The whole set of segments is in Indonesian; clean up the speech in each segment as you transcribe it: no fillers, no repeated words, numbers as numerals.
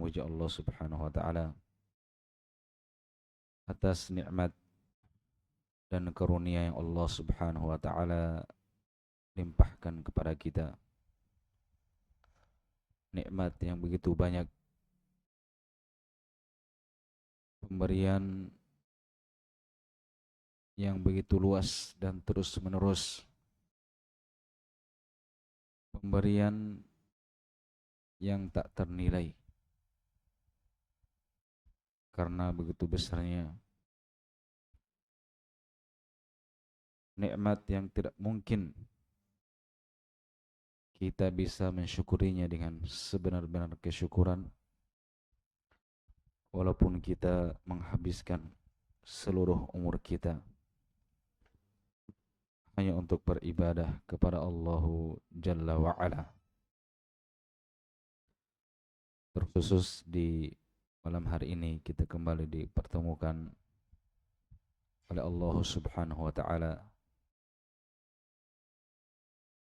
memuji Allah Subhanahu wa taala atas nikmat dan karunia yang Allah Subhanahu wa taala limpahkan kepada kita. Nikmat yang begitu banyak, pemberian yang begitu luas dan terus-menerus, pemberian yang tak ternilai karena begitu besarnya nikmat yang tidak mungkin kita bisa mensyukurinya dengan sebenar-benar kesyukuran walaupun kita menghabiskan seluruh umur kita hanya untuk beribadah kepada Allah Jalla wa'ala. Terkhusus di malam hari ini kita kembali dipertemukan oleh Allah Subhanahu wa taala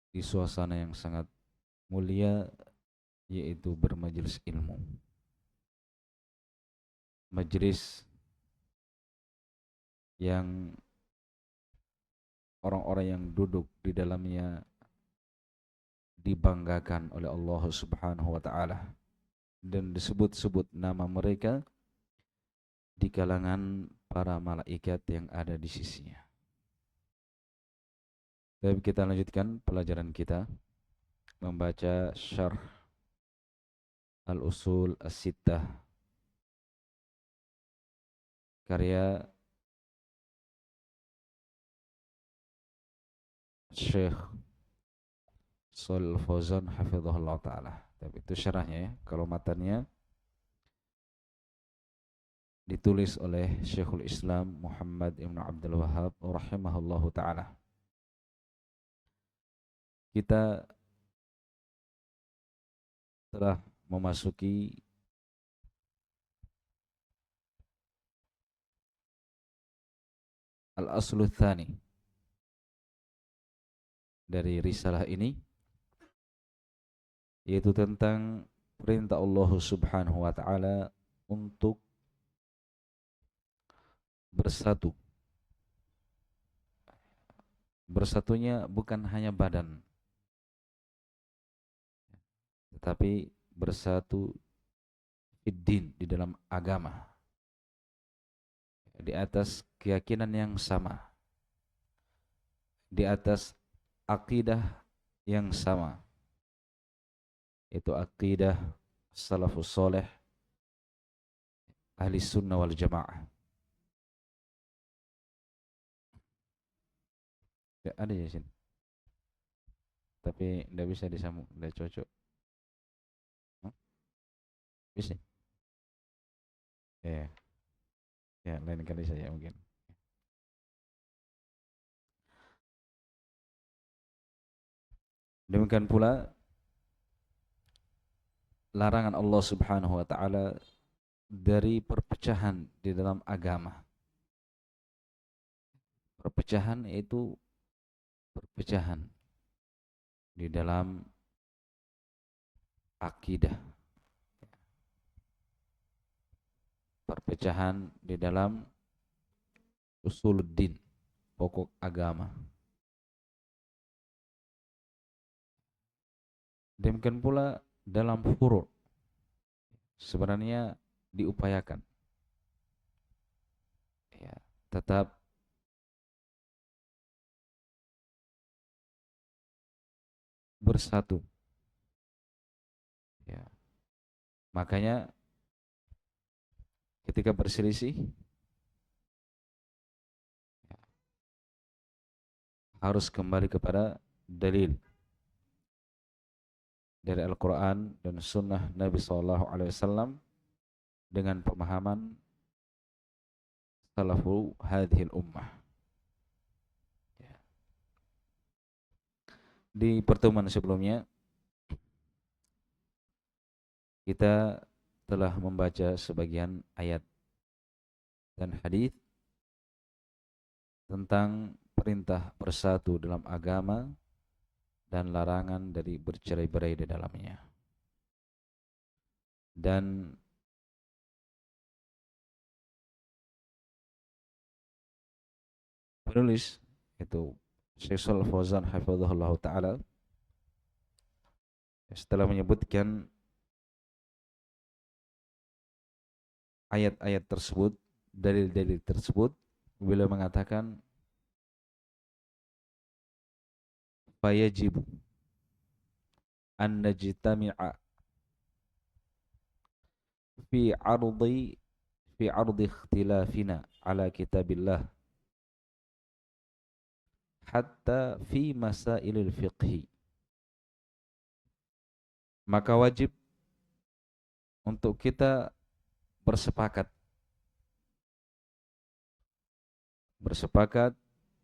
di suasana yang sangat mulia, yaitu bermajelis ilmu. Majelis yang orang-orang yang duduk di dalamnya dibanggakan oleh Allah Subhanahu wa taala dan disebut-sebut nama mereka di kalangan para malaikat yang ada di sisinya. Baik, kita lanjutkan pelajaran kita membaca syarh Al-Usul As-Sittah karya Syekh Shalih Fauzan hafizahullah taala. Tapi itu syarahnya ya. Kalau matanya ditulis oleh Syekhul Islam Muhammad Ibn Abdul Wahhab rahimahullahu taala. Kita telah memasuki Al-Aslu Tsani dari risalah ini, yaitu tentang perintah Allah Subhanahu wa taala untuk bersatu. Bersatunya bukan hanya badan, tetapi bersatu fiddin, di dalam agama, di atas keyakinan yang sama, di atas akidah yang sama, yaitu akidah salafus soleh ahli sunnah wal jamaah. Ya, ada ya sini, tapi tidak bisa disambung, tidak cocok. Bisa ya, ya lain kali saja mungkin. Demikian pula larangan Allah Subhanahu wa taala dari perpecahan di dalam agama. Perpecahan itu perpecahan di dalam akidah, perpecahan di dalam usuluddin, pokok agama. Demikian pula dalam furu' sebenarnya diupayakan ya, tetap bersatu ya. Makanya ketika berselisih ya, harus kembali kepada dalil dari Al-Quran dan Sunnah Nabi SAW dengan pemahaman salafu hadhil ummah ya. Di pertemuan sebelumnya kita telah membaca sebagian ayat dan hadis tentang perintah bersatu dalam agama dan larangan dari bercerai-berai di dalamnya. Dan penulis itu Syekh Shalal Fauzan hafizahullah taala setelah menyebutkan ayat-ayat tersebut, dalil-dalil tersebut, beliau mengatakan fayajib an najtami'a fi 'ardi fi 'ardi ikhtilafina ala kitabillah hatta fi masailil fiqhi. Maka wajib untuk kita bersepakat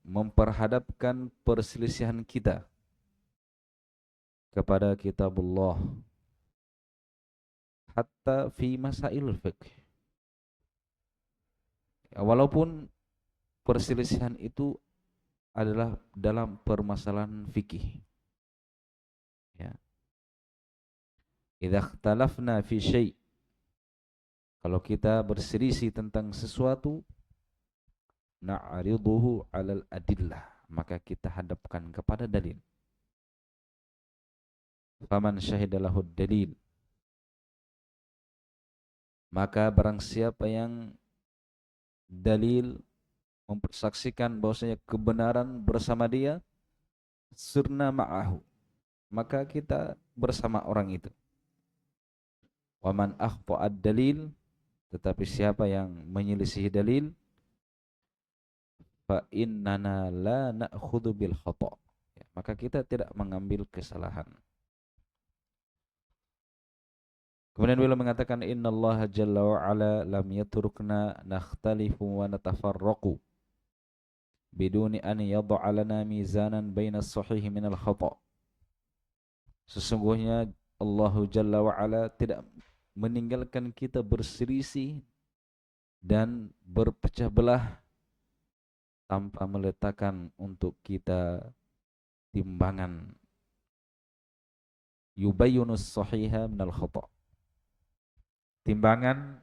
memperhadapkan perselisihan kita kepada kitabullah hatta fi masailil fiqh. Walaupun perselisihan itu adalah dalam permasalahan fikih. Ya. Idza ikhtalafna fi syai', kalau kita berselisih tentang sesuatu, na'riduhu 'alal adillah, maka kita hadapkan kepada dalil. Faman syahidalahu dalil, maka barang siapa yang dalil mempersaksikan bahwasanya kebenaran bersama dia, sirna ma'ahu, maka kita bersama orang itu. Waman akhta'ad dalil, tetapi siapa yang menyelisihi dalil, fa innana la na'khudhu bil khata', ya, maka kita tidak mengambil kesalahan. Kemudian beliau mengatakan innallaha jalla wa ala lam yatrukna nakhtalifu wa natafarraqu biduni an yad'a lana mizanan baina as-sahih min al-khata'. Sesungguhnya Allah jalla wa ala tidak meninggalkan kita berselisih dan berpecah belah tanpa meletakkan untuk kita timbangan yubayyinus sahiha minal khata'. Timbangan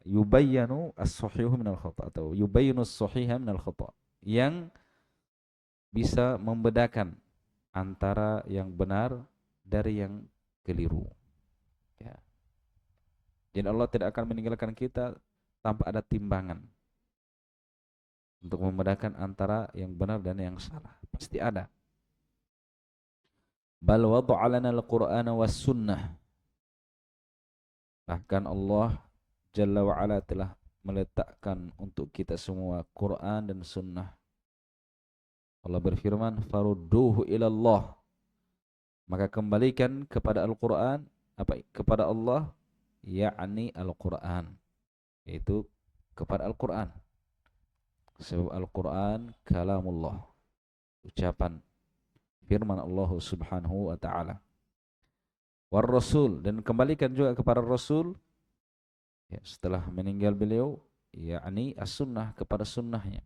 yubayyanu as-sahihu minal khata' atau yubayyinus sahiha minal khata', yang bisa membedakan antara yang benar dari yang keliru. Ya. Jadi Allah tidak akan meninggalkan kita tanpa ada timbangan untuk membedakan antara yang benar dan yang salah. Pasti ada. Bal wada'a lana al-Qur'ana was sunnah. Bahkan Allah Jalla wa ala telah meletakkan untuk kita semua Quran dan sunnah. Allah berfirman, farudduhu ilallah, maka kembalikan kepada Al-Quran, kepada Allah, yakni Al-Quran, yaitu kepada Al-Quran. Sebab Al-Quran kalamullah, ucapan firman Allah subhanahu wa ta'ala. War Rasul, dan kembalikan juga kepada Rasul, ya, setelah meninggal beliau, yakni as-sunnah, kepada sunnahnya.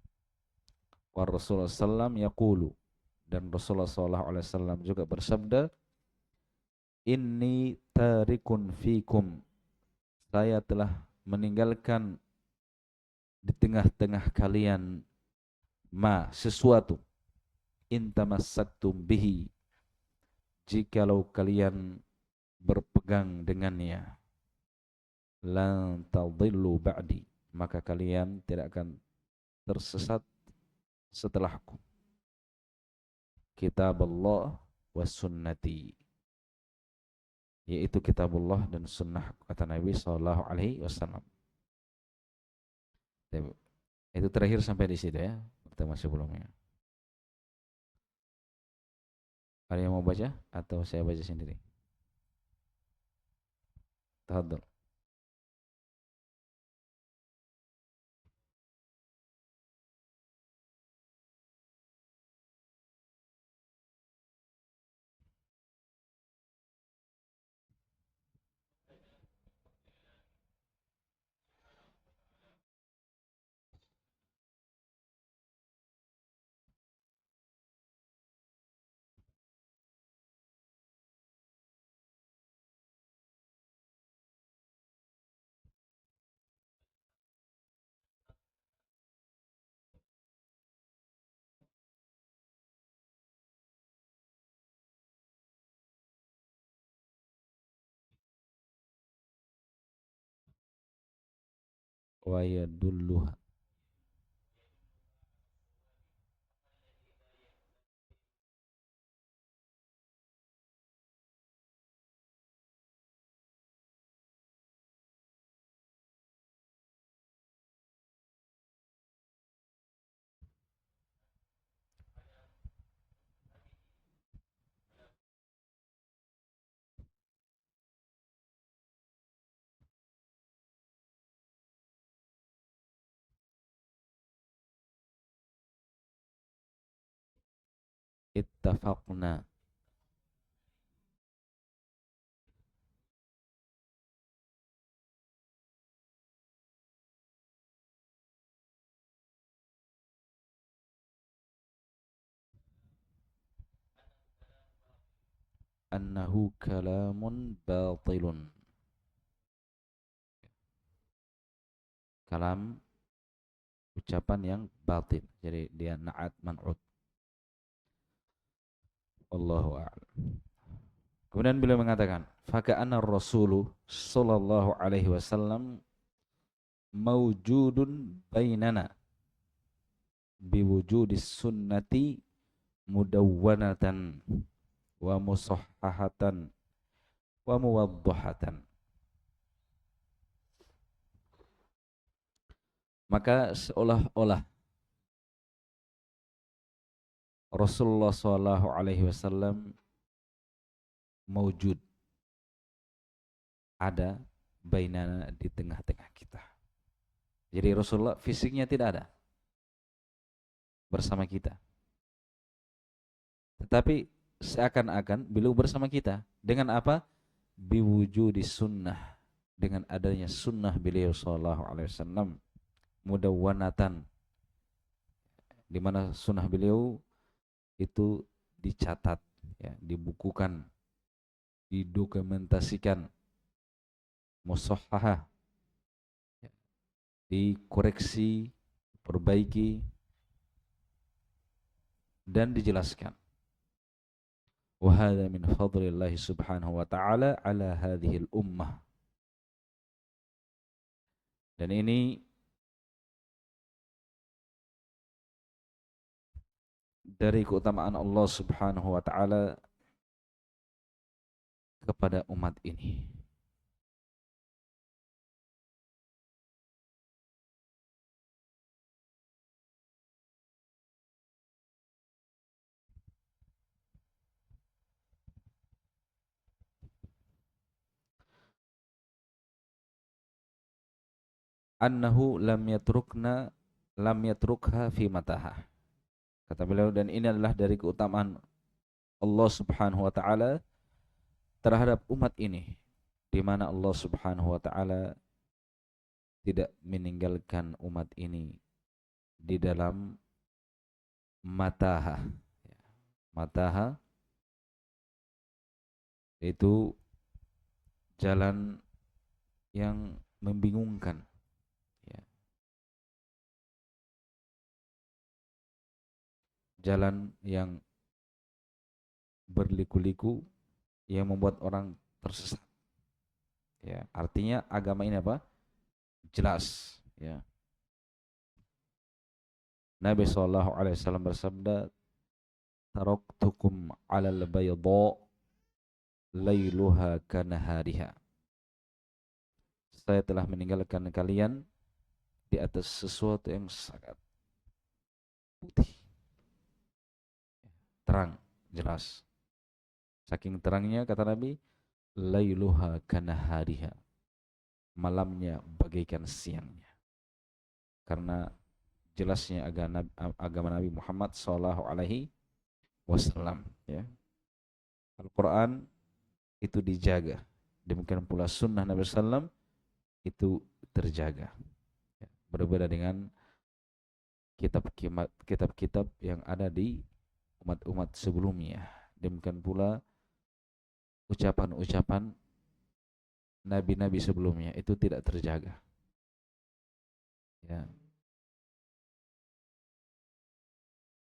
War Rasulullah sallam yaqulu, dan Rasulullah sallallahu alaihi wasallam juga bersabda, inni tarikun fikum, saya telah meninggalkan di tengah-tengah kalian sesuatu, intamassaktum bihi, jikalau kalian berpegang dengannya, lan tadillu ba'di, maka kalian tidak akan tersesat setelahku. Kitab Allah wa sunnati, yaitu kitabullah dan sunnah, kata Nabi sallallahu alaihi wasallam. Itu terakhir sampai di situ ya, pertemuan sebelumnya. Ada yang mau baca atau saya baca sendiri? Tafadhol. wa yadulluha. Ittafaqna annahu kalamun batilun. Kalam ucapan yang batil. Jadi dia na'at man'ut. Allahu a'lam. Kemudian beliau mengatakan, faka'anna Rasulu sallallahu alaihi wasallam mawjudun bainana biwujudis sunnati mudawwanatan wa musahhahatan wa muwaddahatan. Maka seolah-olah Rasulullah sallallahu alaihi wasallam mawjud, ada bainana, di tengah-tengah kita. Jadi Rasulullah fisiknya tidak ada bersama kita, tetapi seakan-akan beliau bersama kita. Dengan apa? Biwujudi sunnah, dengan adanya sunnah beliau sallallahu alaihi wasallam, mudawwanatan, di mana sunnah beliau itu dicatat, ya, dibukukan, didokumentasikan, musahhahah, ya, dikoreksi, perbaiki, dan dijelaskan. Wa hadza min fadlillah subhanahu wa ta'ala ala hadhil ummah. Dan ini dari keutamaan Allah subhanahu wa ta'ala kepada umat ini. Annahu lam yatrukha fi mataha. Kata beliau, dan ini adalah dari keutamaan Allah subhanahu wa ta'ala terhadap umat ini, di mana Allah subhanahu wa ta'ala tidak meninggalkan umat ini di dalam mataha. Mataha itu jalan yang membingungkan, ya. Jalan yang berliku-liku, yang membuat orang tersesat, ya. Artinya agama ini apa? Jelas, ya. Nabi SAW bersabda, taraktukum alal bayda lailuha kanahariha. Saya telah meninggalkan kalian di atas sesuatu yang sangat putih, terang, jelas. Saking terangnya, kata Nabi, lailuha kanahariha, malamnya bagaikan siangnya. Karena jelasnya agama Nabi Muhammad sallallahu alaihi wasallam, ya. Al-Quran itu dijaga, demikian pula sunnah Nabi sallam itu terjaga, ya. Berbeda dengan kitab-kitab yang ada di umat-umat sebelumnya. Demikian pula ucapan-ucapan nabi-nabi sebelumnya itu tidak terjaga, ya.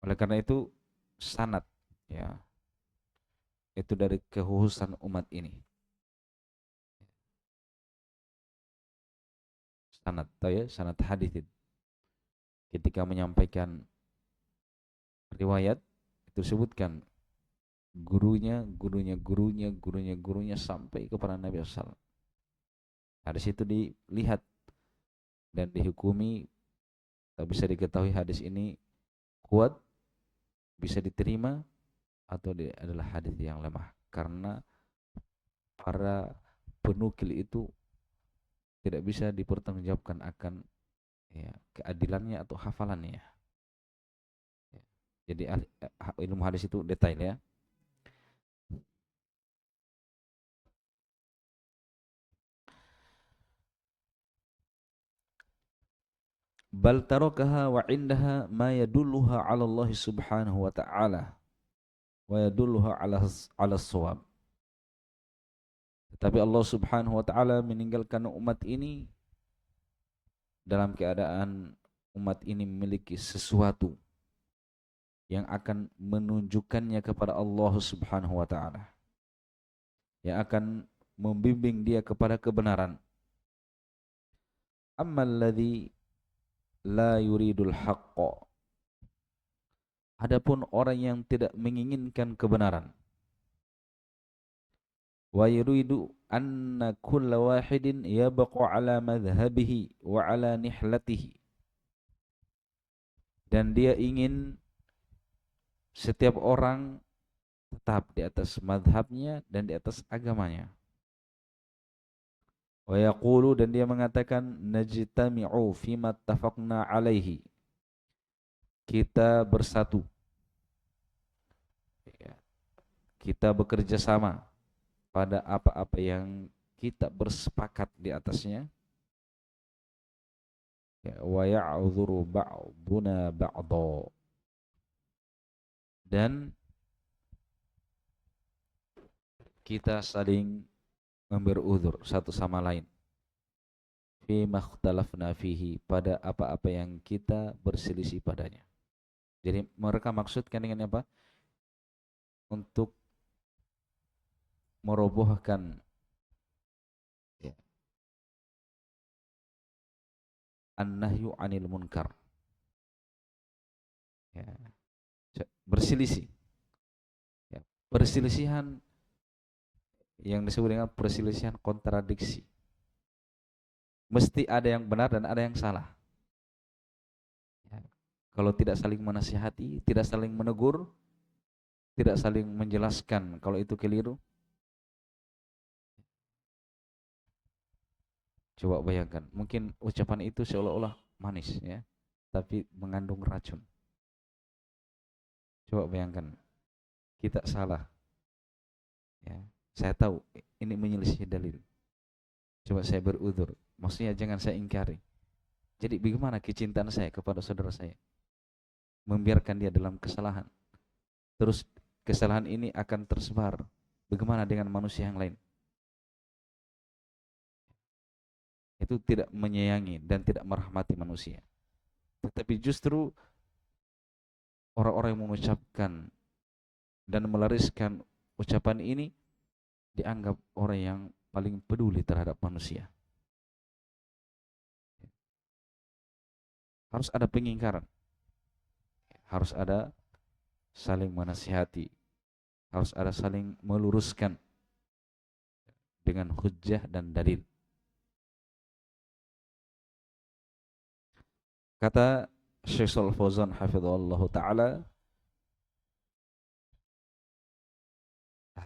Oleh karena itu sanad, ya, itu dari kekhususan umat ini. sanad, tahu ya sanad hadis itu. Ketika menyampaikan riwayat itu disebutkan gurunya sampai kepada Nabi SAW. Hadis itu dilihat dan dihukumi, bisa diketahui hadis ini kuat, bisa diterima, atau adalah hadis yang lemah, karena para penukil itu tidak bisa dipertanggungjawabkan akan ya, keadilannya atau hafalannya. Ya. Jadi ilmu hadis itu detail ya. Bal tarakaha wa indaha ma yadulluha 'ala Allah Subhanahu wa ta'ala wa yadulluha 'ala shawab. Tetapi Allah Subhanahu wa ta'ala meninggalkan umat ini dalam keadaan umat ini memiliki sesuatu yang akan menunjukkannya kepada Allah Subhanahu wa ta'ala, yang akan membimbing dia kepada kebenaran. Ammal ladzi la yuridul haqqa, adapun orang yang tidak menginginkan kebenaran, wa yuridu anna kulla wahidin yabqa ala madhhabihi wa ala nihlatihi, dan dia ingin setiap orang tetap di atas madhabnya dan di atas agamanya. Wa yaqulu, dan dia mengatakan, najtami'u fima ittafaqna alaihi, kita bersatu, kita bekerja sama pada apa-apa yang kita bersepakat di atasnya. Wa ya'udhuru ba'duna ba'dha, dan kita saling memberi uzur satu sama lain, fi makhtalafna fihi, pada apa-apa yang kita berselisih padanya. Jadi mereka maksudkan dengan apa? Untuk merobohkan ya, an-nahyu 'anil munkar, ya, berselisih, ya, perselisihan yang disebut dengan perselisihan kontradiksi. Mesti ada yang benar dan ada yang salah. Ya. Kalau tidak saling menasihati, tidak saling menegur, tidak saling menjelaskan kalau itu keliru, coba bayangkan, mungkin ucapan itu seolah-olah manis ya, tapi mengandung racun. Coba bayangkan, kita salah. Ya, saya tahu ini menyelisih dalil. Coba saya beruzur. Maksudnya jangan saya ingkari. Jadi bagaimana kecintaan saya kepada saudara saya? Membiarkan dia dalam kesalahan. Terus kesalahan ini akan tersebar. Bagaimana dengan manusia yang lain? Itu tidak menyayangi dan tidak merahmati manusia. Tetapi justru orang-orang yang mengucapkan dan melariskan ucapan ini dianggap orang yang paling peduli terhadap manusia. Harus ada pengingkaran, harus ada saling menasihati, harus ada saling meluruskan dengan hujjah dan dalil. Kata Syekh Shalih Fauzan hafizahullah taala,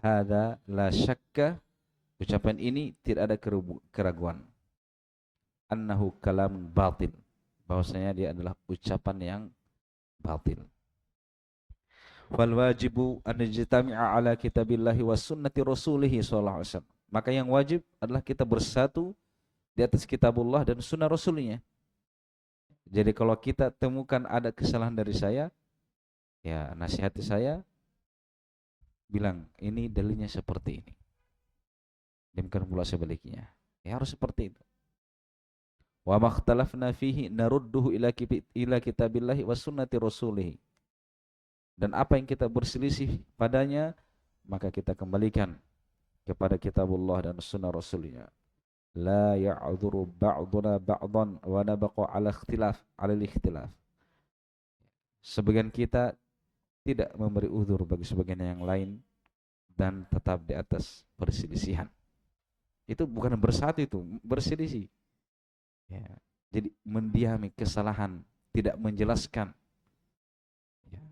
hada la syakka, ucapan ini tidak ada keraguan, annahu kalam batil, bahwasanya dia adalah ucapan yang batil. Fal wajibu an najtami'a ala kitabillahi was sunnati rasulih sallallahu alaihi wasallam. Maka yang wajib adalah kita bersatu di atas kitabullah dan sunnah rasulnya. Jadi kalau kita temukan ada kesalahan dari saya, ya nasihati saya, bilang ini dalilnya seperti ini. Demikian pula sebaliknya. Ya harus seperti itu. Wa makhtalafna fihi narudduhu ila kitabillahi was sunnati rasulih. Dan apa yang kita berselisih padanya, maka kita kembalikan kepada kitabullah dan sunnah rasulnya. la ya'dzuru ba'duna ba'dan wa nabqa 'ala ikhtilaf. Sebagian kita tidak memberi uzur bagi sebagian yang lain dan tetap di atas perselisihan. Itu bukan bersatu, itu berselisih. Ya. Jadi mendiami kesalahan, tidak menjelaskan. Ya.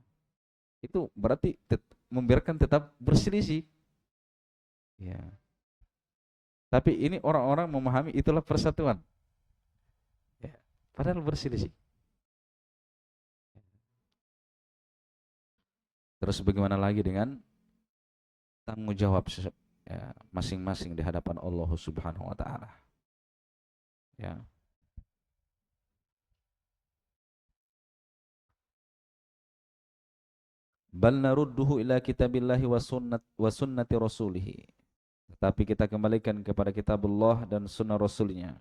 Itu berarti membiarkan tetap berselisih. Ya. Tapi ini orang-orang memahami itulah persatuan. Ya. Padahal berselisih. Terus bagaimana lagi dengan tanggung jawab ya, masing-masing di hadapan Allah Subhanahu wa taala. Ya. Bal narudduhu ila kitabillahi wa sunnati rasulih. Tetapi kita kembalikan kepada kitabullah dan sunnah rasulnya.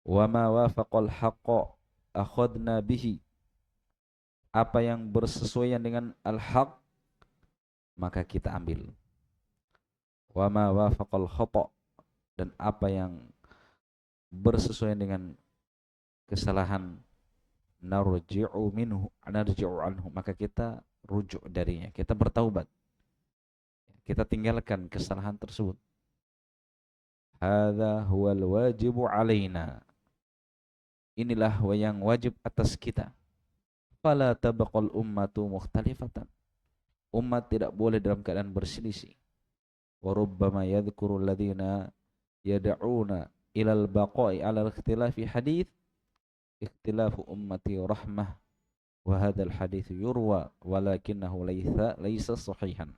Wa ma wafaqal haqqa akhadna bihi. Apa yang bersesuaian dengan al-haq maka kita ambil. Wa ma wafaqal khata, dan apa yang bersesuaian dengan kesalahan narji'u anhu, maka kita rujuk darinya, kita bertaubat, kita tinggalkan kesalahan tersebut. Hadza huwal wajibu alaina, inilah yang wajib atas kita. Fala tabaqal ummatu mukhtalifatan, umat tidak boleh dalam keadaan berselisih. Wa rubbama yadhkuru alladhina yad'una ilal baqa'i 'ala al-ikhtilafi hadits ikhtilafu ummati rahmah wa hadzal hadits yurwa walakinahu laisa sahihan.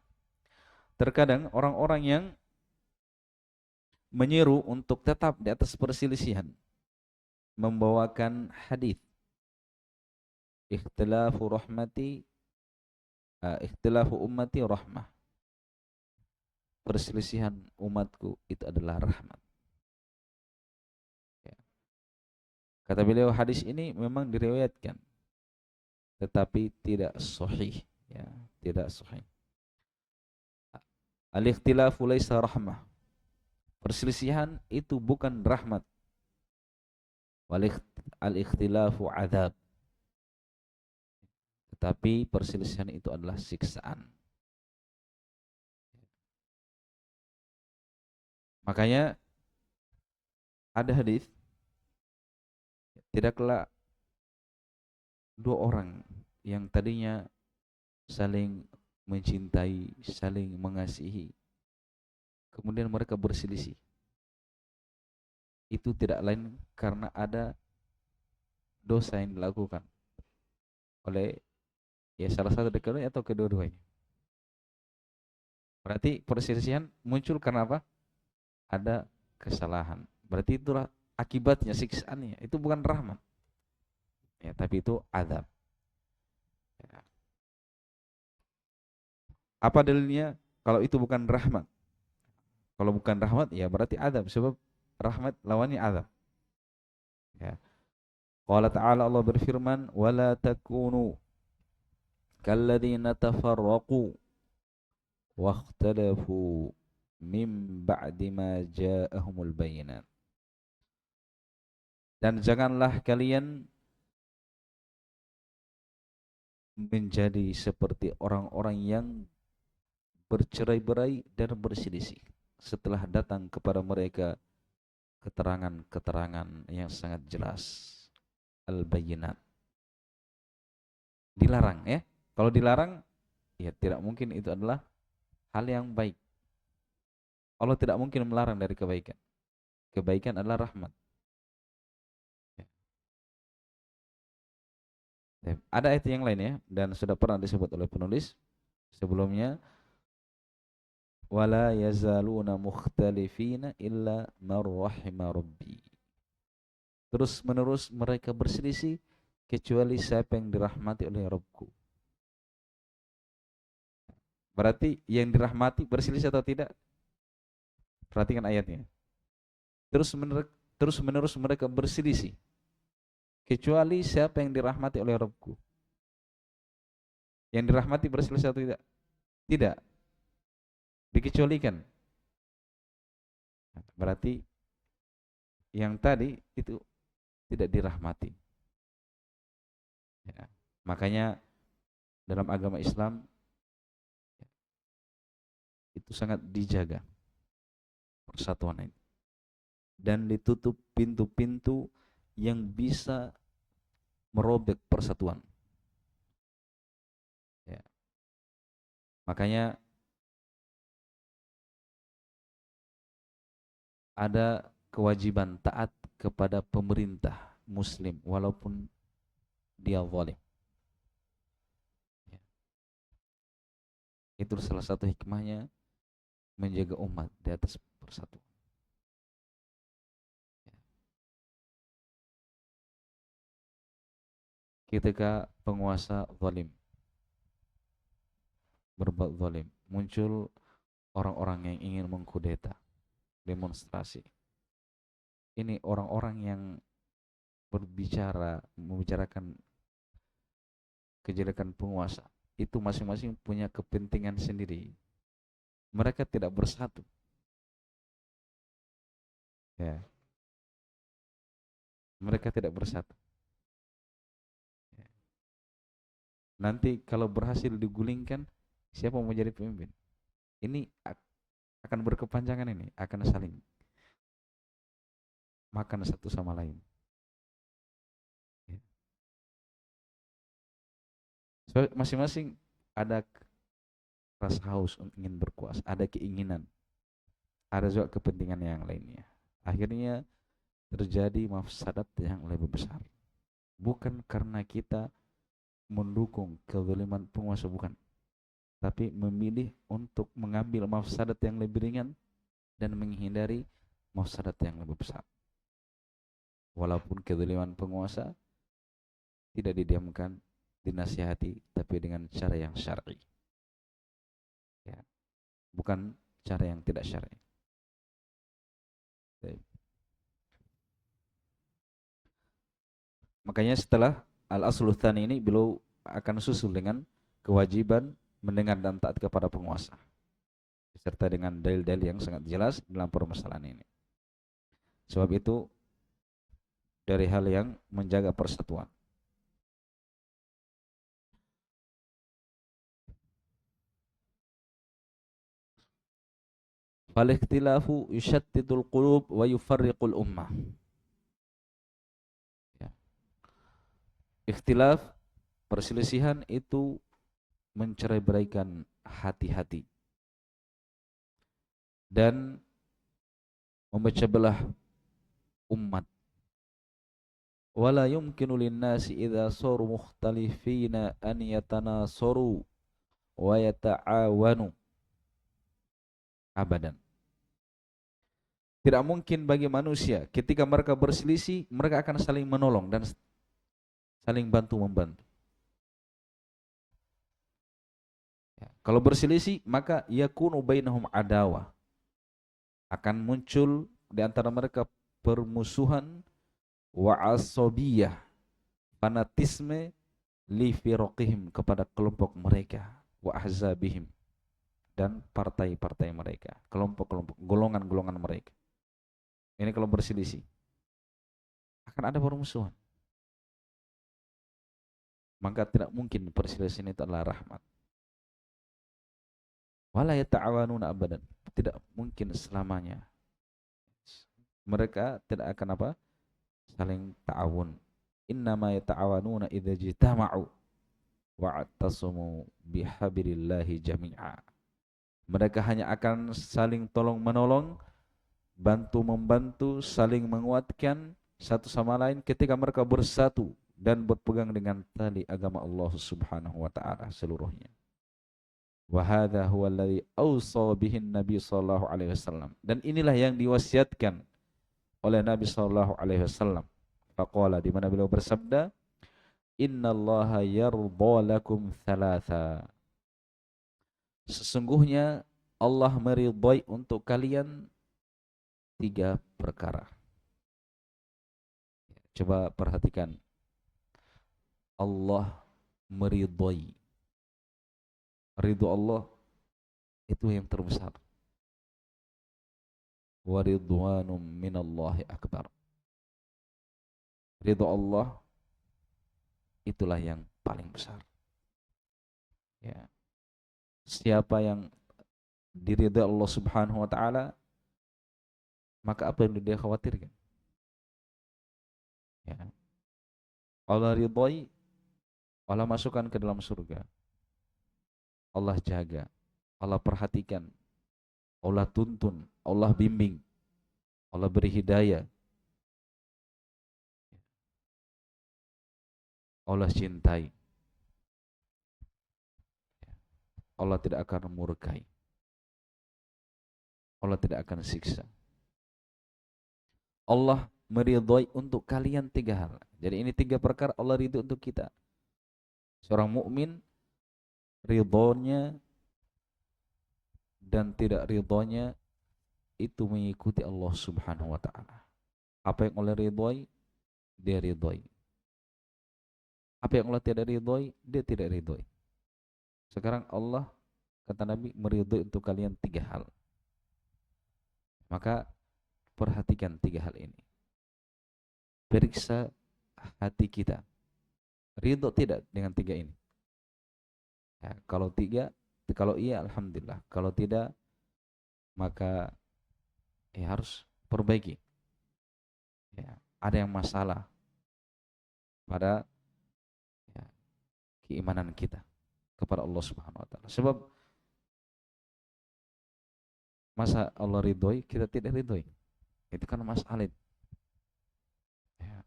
Terkadang orang-orang yang menyeru untuk tetap di atas perselisihan membawakan hadis ikhtilafu ummati rahmah, perselisihan umatku itu adalah rahmat. Ya. Kata beliau, hadis ini memang diriwayatkan tetapi tidak sahih, ya, tidak sahih. Al-ikhtilafu laisa rahmah, perselisihan itu bukan rahmat. Al-ikhtilafu azab, tetapi perselisihan itu adalah siksaan. Makanya ada hadis, tidaklah dua orang yang tadinya saling mencintai, saling mengasihi, kemudian mereka berselisih. Itu tidak lain karena ada dosa yang dilakukan oleh salah satu dari keduanya atau kedua-duanya. Berarti perselisihan muncul karena apa? Ada kesalahan. Berarti itulah akibatnya, siksaannya. Itu bukan rahmat. Ya, tapi itu azab. Ya. Apa dalilnya? Kalau itu bukan rahmat. Kalau bukan rahmat, ya berarti azab. Sebab rahmat lawannya azab. Ya. Qala ta'ala, Allah berfirman, wala takunu kalladzina tafarraqu wakhtalafu min ba'di ma ja'ahumul bayyinat. Dan janganlah kalian menjadi seperti orang-orang yang bercerai-berai dan berselisih setelah datang kepada mereka keterangan-keterangan yang sangat jelas, al-bayyinat. Dilarang, ya. Kalau dilarang, ya tidak mungkin itu adalah hal yang baik. Allah tidak mungkin melarang dari kebaikan. Kebaikan adalah rahmat. Ada ayat yang lain, ya, dan sudah pernah disebut oleh penulis sebelumnya, wala yazaluna mukhtalifina illa man rahima rabbi. Terus menerus mereka berselisih kecuali siapa yang dirahmati oleh Rabbku. Berarti yang dirahmati berselisih atau tidak? Perhatikan ayatnya. Terus menerus mereka berselisih kecuali siapa yang dirahmati oleh Rabbku. Yang dirahmati berselisih atau tidak? Tidak. Dikecualikan. Berarti yang tadi itu tidak dirahmati. Ya. Makanya dalam agama Islam itu sangat dijaga persatuan ini dan ditutup pintu-pintu yang bisa merobek persatuan. Ya. Makanya ada kewajiban taat kepada pemerintah Muslim walaupun dia zalim. Ya. Itu salah satu hikmahnya menjaga umat di atas persatuan. Ya. Ketika penguasa zalim berbuat zalim, muncul orang-orang yang ingin mengkudeta, demonstrasi. Ini orang-orang yang membicarakan kejelekan penguasa. Itu masing-masing punya kepentingan sendiri. Mereka tidak bersatu. Ya. Mereka tidak bersatu. Ya. Nanti kalau berhasil digulingkan, siapa mau jadi pemimpin? Ini akan berkepanjangan ini, akan saling makan satu sama lain. Ya. So, masing-masing ada rasa haus ingin berkuasa, ada keinginan, ada juga kepentingan yang lainnya. Akhirnya terjadi mafsadat yang lebih besar. Bukan karena kita mendukung kezaliman penguasa, bukan, tapi memilih untuk mengambil mafsadat yang lebih ringan dan menghindari mafsadat yang lebih besar. Walaupun kezaliman penguasa tidak didiamkan, dinasihati, tapi dengan cara yang syar'i. Ya, bukan cara yang tidak syar'i. Makanya setelah al-aslu tsani ini beliau akan susul dengan kewajiban mendengar dan taat kepada penguasa, serta dengan dalil-dalil yang sangat jelas dalam permasalahan ini. Sebab itu dari hal yang menjaga persatuan. Fal-ikhtilafu yushattitul qulub wa yufarriqul ummah. Ya. Ikhtilaf, perselisihan itu mencerai-beraikan hati-hati dan memecah belah umat. Wala yumkinu linnasi idza saru mukhtalifina an yatanasaru wa yata'awanu abadan. Tidak mungkin bagi manusia ketika mereka berselisih, mereka akan saling menolong dan saling bantu-membantu. Ya, kalau berselisih, maka yakunu bainahum adawah. Akan muncul di antara mereka permusuhan wa asabiyah, fanatisme li firaqihim, kepada kelompok mereka, wa ahzabihim, dan partai-partai mereka, kelompok-kelompok, golongan-golongan mereka. Ini kalau berselisih akan ada permusuhan. Maka tidak mungkin perselisihan itu adalah rahmat. Wala yata'awanuna abadan, tidak mungkin selamanya. Mereka tidak akan apa? Saling ta'awun. Innama yata'awanuna idza jitama'u wa'tasumu bihablillahi jami'a. Mereka hanya akan saling tolong menolong, bantu membantu, saling menguatkan satu sama lain ketika mereka bersatu dan berpegang dengan tali agama Allah Subhanahu wa taala seluruhnya. Wa hadza huwa alladhi awsa bihi Nabi sallallahu alaihi wasallam, dan inilah yang diwasiatkan oleh Nabi sallallahu alaihi wasallam. Faqala, di mana beliau bersabda, innallaha yardha lakum thalatha. Sesungguhnya Allah meridhai untuk kalian 3 perkara. Coba perhatikan. Allah meridhai. Ridho Allah itu yang terbesar. Wa ridwanum minallahi akbar. ridho Allah itulah yang paling besar. Ya. Siapa yang diridhai Allah Subhanahu wa taala, maka apa yang dia khawatirkan? Ya. Allah ridhoi, Allah masukkan ke dalam surga. Allah jaga, Allah perhatikan, Allah tuntun, Allah bimbing, Allah beri hidayah, Allah cintai. Allah tidak akan murkai. Allah tidak akan siksa. Allah meridhoi untuk kalian 3 hal. Jadi ini 3 perkara Allah ridho untuk kita. Seorang mukmin ridhonya dan tidak ridhonya itu mengikuti Allah Subhanahu wa taala. Apa yang Allah ridhoi, dia ridhoi. Apa yang Allah tidak ridhoi, dia tidak ridhoi. Sekarang Allah, kata Nabi, meridhoi untuk kalian 3 hal. Maka perhatikan 3 hal ini. Periksa hati kita. Ridho tidak dengan 3 ini? Ya, kalau iya alhamdulillah. Kalau tidak, maka harus perbaiki. Ya, ada yang masalah pada keimanan kita kepada Allah Subhanahu wa taala. Sebab masa Allah ridhoi, kita tidak ridhoi. Itu kan masalah. Ya.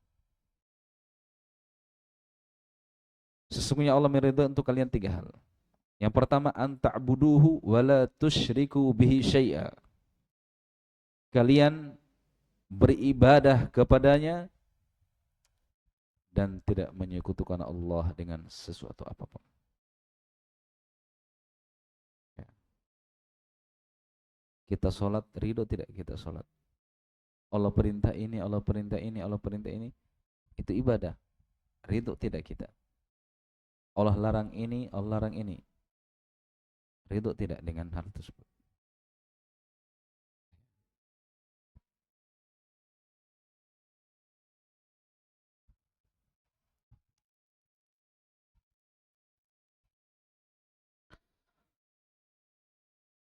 Sesungguhnya Allah meridhoi untuk kalian 3 hal. Yang pertama, anta'buduhu wa la tusyriku bihi syai'a. Kalian beribadah kepadanya dan tidak menyekutukan Allah dengan sesuatu apapun. Ya. Kita sholat, ridho tidak kita sholat? Allah perintah ini, Allah perintah ini, Allah perintah ini. Itu ibadah. Ridho tidak kita? Allah larang ini, Allah larang ini. Ridho tidak dengan hal tersebut?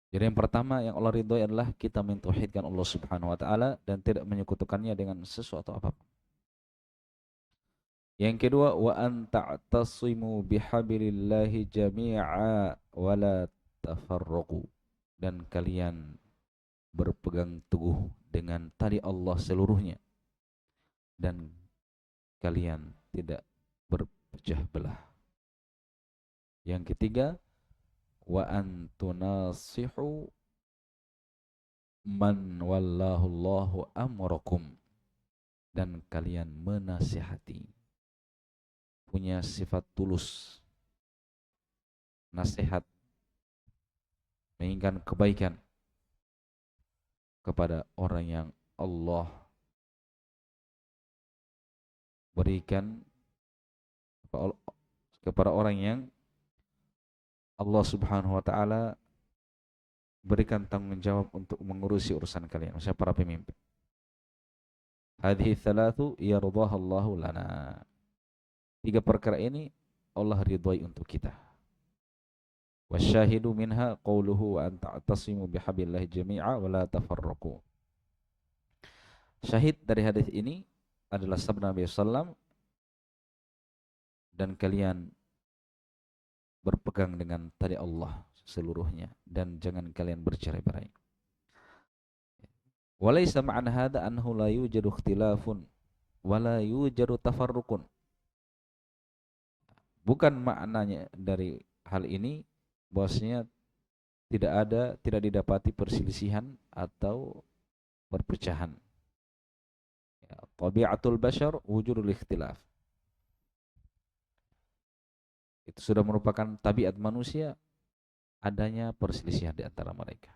Jadi yang pertama yang Allah ridhoi adalah kita mentauhidkan Allah Subhanahu wa taala dan tidak menyekutukannya dengan sesuatu apapun. Yang kedua, wa an ta'tasimu bihablillahi jami'a wa la tafarraqu. Dan kalian berpegang teguh dengan tali Allah seluruhnya dan kalian tidak berpecah belah. Yang ketiga, wa an tunasihu man wallahu Allahu amrakum. Dan kalian menasihati, punya sifat tulus, nasihat, menginginkan kebaikan kepada orang yang Allah berikan, kepada orang yang Allah Subhanahu wa taala berikan tanggung jawab untuk mengurusi urusan kalian, maksudnya para pemimpin. Hadhihi thalathu yardaha Allahu lana. 3 perkara ini Allah ridhoi untuk kita. Wasyahidu minha qauluhu wa an ta'tasimu bihablillahi jami'a wa la tafarraqu. Syahid dari hadis ini adalah sabda Nabi sallallahu, dan kalian berpegang dengan tali Allah seluruhnya dan jangan kalian bercerai-berai. Walaysa ma'an hadha annahu la yujadu ikhtilafun wa la yujadu tafarruqun. Bukan maknanya dari hal ini bahwasanya tidak didapati perselisihan atau perpecahan. Ya, tabiatul bashar wujudul ikhtilaf. Itu sudah merupakan tabiat manusia adanya perselisihan di antara mereka.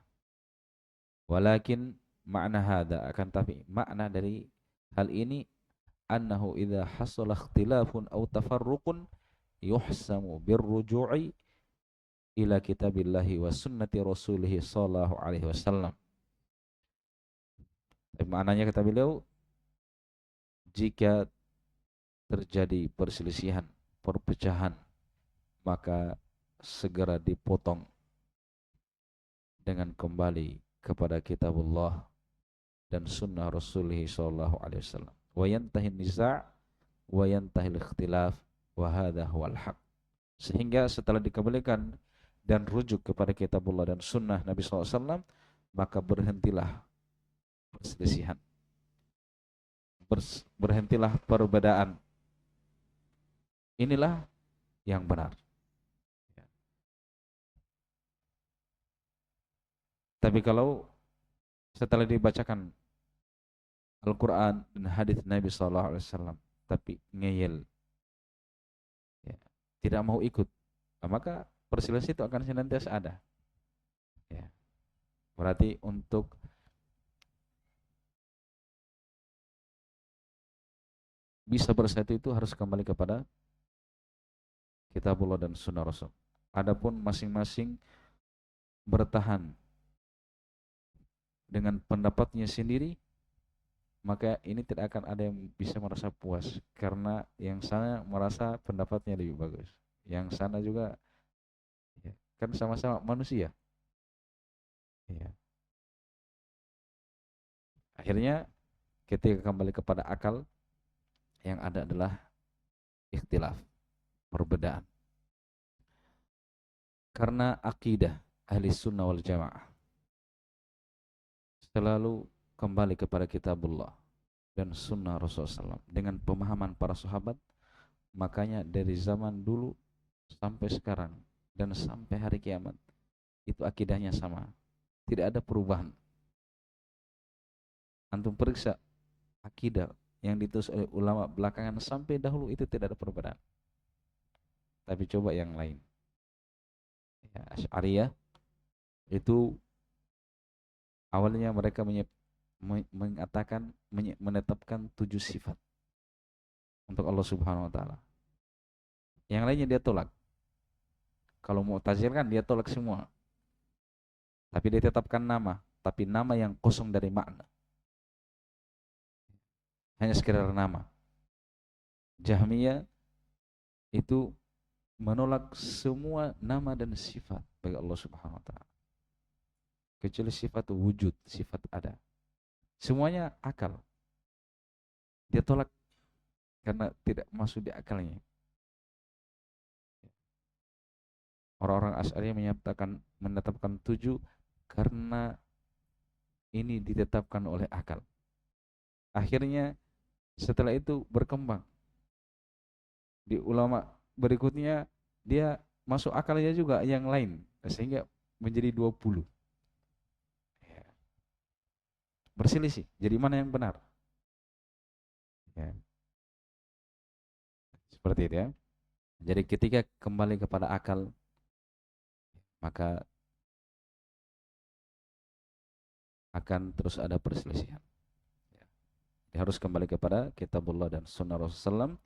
Walakin makna hada, akan tapi makna dari hal ini, annahu idza hasala ikhtilafun aw tafarruqun yuhsamu birruju'i ila kitabillahi wa sunnati rasulih sallallahu alaihi wasallam. Maknanya kata beliau, jika terjadi perselisihan, perpecahan, maka segera dipotong dengan kembali kepada kitabullah dan sunnah Rasulullah sallallahu alaihi wasallam. Wa yantahi niza' wa yantahi ikhtilaf wa hadha huwal haq. Sehingga setelah dikembalikan dan rujuk kepada kitabullah dan sunnah Nabi sallallahu alaihi wasallam, maka berhentilah perselisihan. Berhentilah perbedaan. Inilah yang benar. Tapi kalau setelah dibacakan Al-Quran dan hadis Nabi SAW, tapi ngeyel, ya, tidak mau ikut, maka perselisihan itu akan senantiasa ada. Ya. Berarti untuk bisa bersatu itu harus kembali kepada Kitabullah dan Sunnah Rasul. Adapun masing-masing bertahan dengan pendapatnya sendiri, maka ini tidak akan ada yang bisa merasa puas, karena yang sana merasa pendapatnya lebih bagus, yang sana juga, ya, kan sama-sama manusia, ya. Akhirnya ketika kembali kepada akal, yang ada adalah ikhtilaf, perbedaan. Karena akidah ahli sunnah wal jamaah selalu kembali kepada kitabullah dan sunnah Rasulullah SAW dengan pemahaman para sahabat. Makanya dari zaman dulu sampai sekarang dan sampai hari kiamat itu akidahnya sama, tidak ada perubahan. Antum periksa akidah yang ditulis oleh ulama belakangan sampai dahulu itu tidak ada perbedaan. Tapi coba yang lain, ya, Asy'ariyah itu awalnya mereka mengatakan, menetapkan 7 sifat untuk Allah Subhanahu wa taala. Yang lainnya dia tolak. Kalau Mu'tazilah kan dia tolak semua. Tapi dia tetapkan nama, tapi nama yang kosong dari makna. Hanya sekedar nama. Jahmiyah itu menolak semua nama dan sifat bagi Allah Subhanahu wa taala. Kecuali sifat wujud, sifat ada. Semuanya akal. Dia tolak karena tidak masuk di akalnya. Orang-orang Asy'ariyah menetapkan 7 karena ini ditetapkan oleh akal. Akhirnya setelah itu berkembang. Di ulama berikutnya dia masuk akalnya juga yang lain, sehingga menjadi 20. Ya. Berselisih. Jadi mana yang benar? Ya. Seperti itu ya. Jadi ketika kembali kepada akal, maka akan terus ada perselisihan. Ya. Harus kembali kepada kitabullah dan sunnah Rasulullah SAW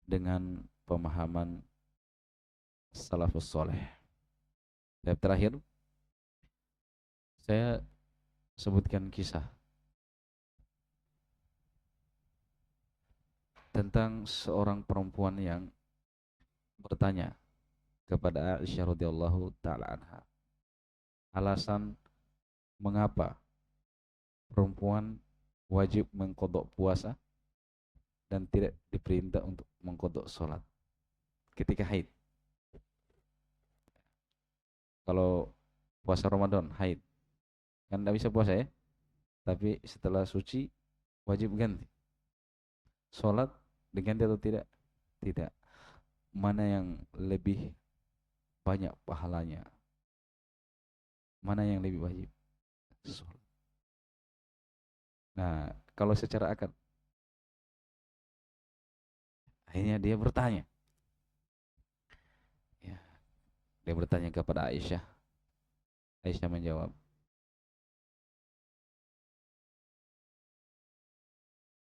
dengan pemahaman salafus soleh. Dan terakhir, saya sebutkan kisah tentang seorang perempuan yang bertanya kepada Aisyah radhiyallahu taala anha, alasan mengapa perempuan wajib mengqadha puasa dan tidak diperintah untuk mengqadha salat ketika haid. Kalau puasa Ramadan haid kan tidak bisa puasa ya, tapi setelah suci wajib ganti. Salat diganti atau tidak? Tidak. Mana yang lebih banyak pahalanya? Mana yang lebih wajib? Salat. Nah, kalau secara akal, akhirnya dia bertanya. Ya, dia bertanya kepada Aisyah. Aisyah menjawab,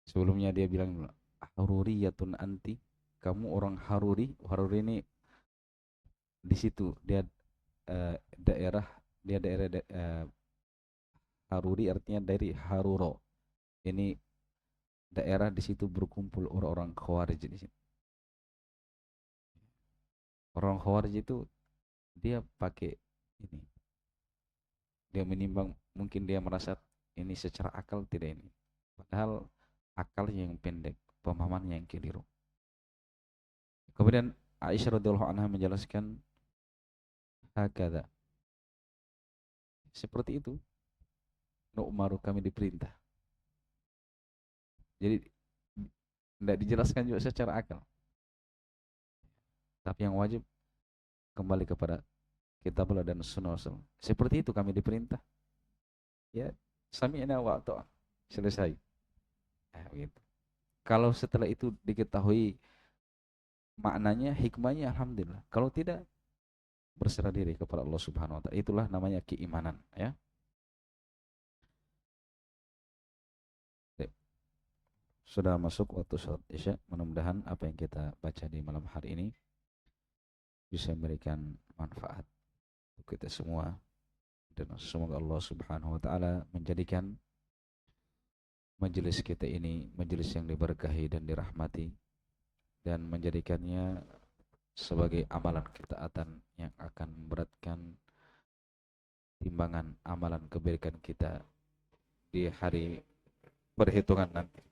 sebelumnya dia bilang, haruriyatun anti, kamu orang Haruri. Haruri ini di situ dia daerah, dia daerah Haruri artinya dari Haruro. Ini daerah di situ berkumpul orang-orang Khawarij di situ. Orang Khawarij itu dia pakai ini, dia menimbang, mungkin dia merasa ini secara akal tidak ini, padahal akalnya yang pendek, pemahamannya yang keliru. Kemudian Aisyah radhiyallahu anha menjelaskan, hakada, seperti itu, nu'maru, kami diperintah. Jadi tidak dijelaskan juga secara akal, tapi yang wajib kembali kepada kitabullah dan sunnah Rasul. Seperti itu kami diperintah. Ya, sami'na wa ata'na. Selesai. Gitu. Kalau setelah itu diketahui maknanya, hikmahnya, alhamdulillah. Kalau tidak, berserah diri kepada Allah Subhanahu wa taala. Itulah namanya keimanan, ya. Sudah masuk waktu salat Isya. Mudah-mudahan apa yang kita baca di malam hari ini bisa memberikan manfaat untuk kita semua, dan semoga Allah Subhanahu wa taala menjadikan majelis kita ini majelis yang diberkahi dan dirahmati, dan menjadikannya sebagai amalan ketaatan yang akan memberatkan timbangan amalan kebaikan kita di hari perhitungan nanti.